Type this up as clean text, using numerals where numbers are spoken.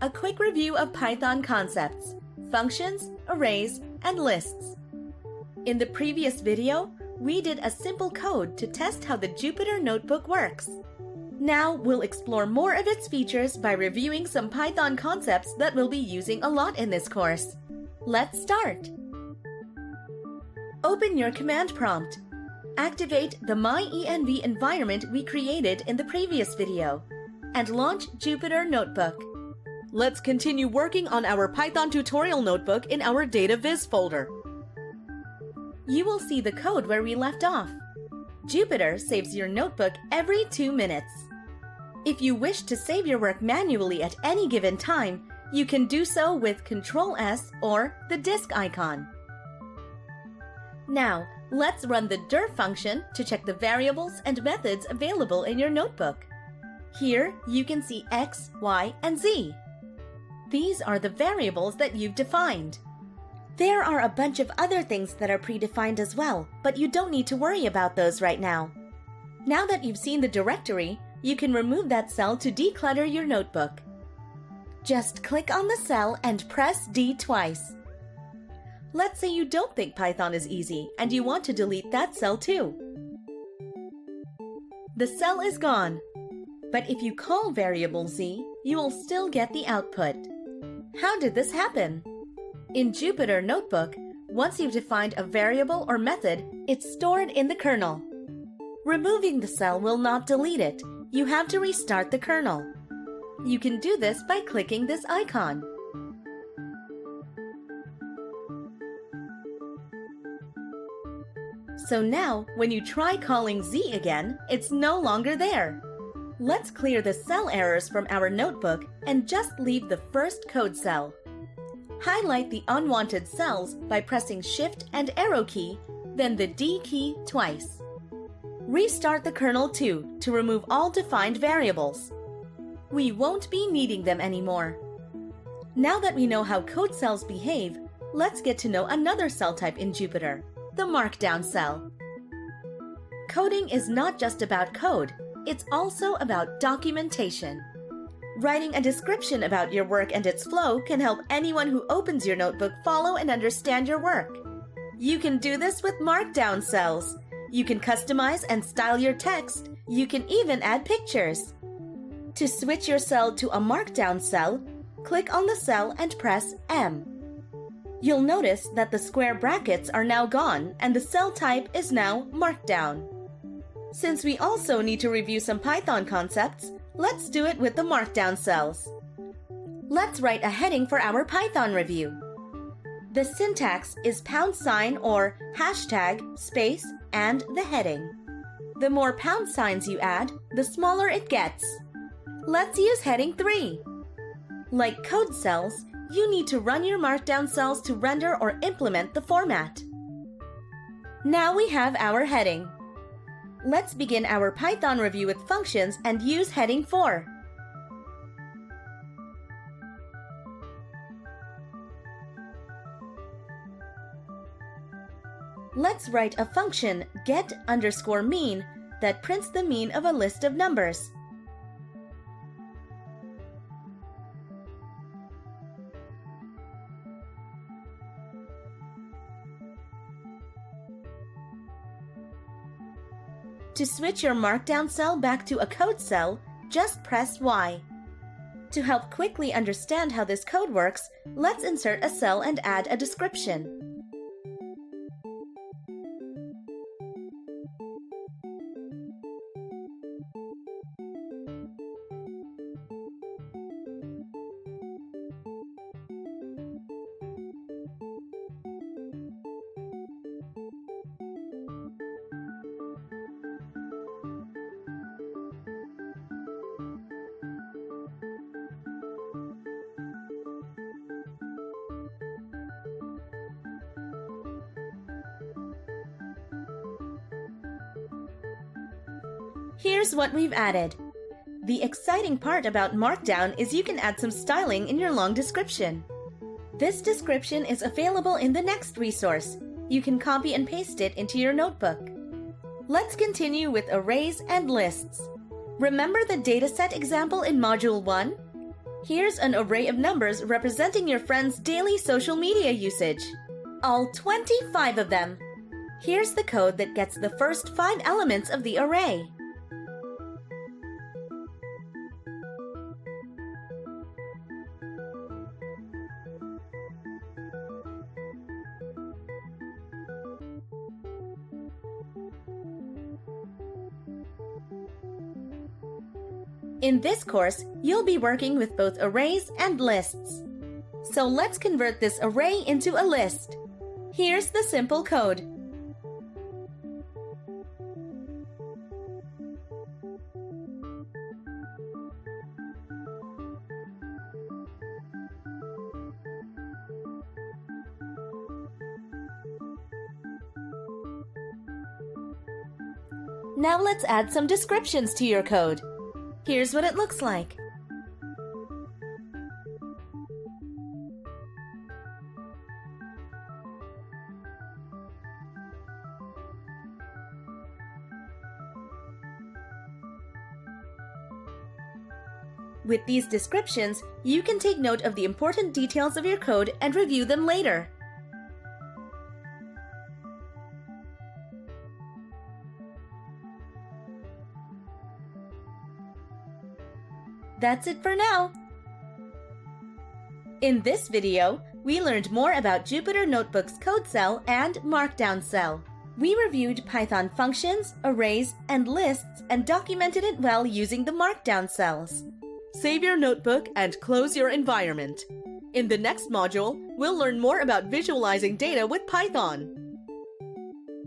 A quick review of Python concepts, functions, arrays, and lists. In the previous video, we did a simple code to test how the Jupyter Notebook works. Now we'll explore more of its features by reviewing some Python concepts that we'll be using a lot in this course. Let's start. Open your command prompt. Activate the MyENV environment we created in the previous video and launch Jupyter Notebook. Let's continue working on our Python tutorial notebook in our Data Viz folder. You will see the code where we left off. Jupyter saves your notebook every 2 minutes. If you wish to save your work manually at any given time, you can do so with Ctrl+S or the disk icon. Now, let's run the dir function to check the variables and methods available in your notebook. Here, you can see x, y, and z. These are the variables that you've defined. There are a bunch of other things that are predefined as well, but you don't need to worry about those right now. Now that you've seen the directory, you can remove that cell to declutter your notebook. Just click on the cell and press D twice. Let's say you don't think Python is easy and you want to delete that cell too. The cell is gone, but if you call variable z, you will still get the output. How did this happen? In Jupyter Notebook, once you've defined a variable or method, it's stored in the kernel. Removing the cell will not delete it. You have to restart the kernel. You can do this by clicking this icon. So now, when you try calling z again, it's no longer there. Let's clear the cell errors from our notebook and just leave the first code cell. Highlight the unwanted cells by pressing Shift and arrow key, then the D key twice. Restart the kernel too to remove all defined variables. We won't be needing them anymore. Now that we know how code cells behave, let's get to know another cell type in Jupyter, the Markdown cell. Coding is not just about code, it's also about documentation. Writing a description about your work and its flow can help anyone who opens your notebook follow and understand your work. You can do this with Markdown cells. You can customize and style your text. You can even add pictures. To switch your cell to a Markdown cell, click on the cell and press M. You'll notice that the square brackets are now gone and the cell type is now Markdown. Since we also need to review some Python concepts, let's do it with the Markdown cells. Let's write a heading for our Python review. The syntax is # or hashtag, space, and the heading. The more pound signs you add, the smaller it gets. Let's use heading 3. Like code cells, you need to run your Markdown cells to render or implement the format. Now we have our heading. Let's begin our Python review with functions and use heading 4. Let's write a function get_mean that prints the mean of a list of numbers. To switch your Markdown cell back to a code cell, just press Y. To help quickly understand how this code works, let's insert a cell and add a description. Here's what we've added. The exciting part about Markdown is you can add some styling in your long description. This description is available in the next resource. You can copy and paste it into your notebook. Let's continue with arrays and lists. Remember the dataset example in Module 1? Here's an array of numbers representing your friend's daily social media usage. All 25 of them. Here's the code that gets the first 5 elements of the array. In this course, you'll be working with both arrays and lists. So let's convert this array into a list. Here's the simple code. Now let's add some descriptions to your code. Here's what it looks like. With these descriptions, you can take note of the important details of your code and review them later. That's it for now. In this video, we learned more about Jupyter Notebook's code cell and markdown cell. We reviewed Python functions, arrays, and lists and documented it well using the markdown cells. Save your notebook and close your environment. In the next module, we'll learn more about visualizing data with Python.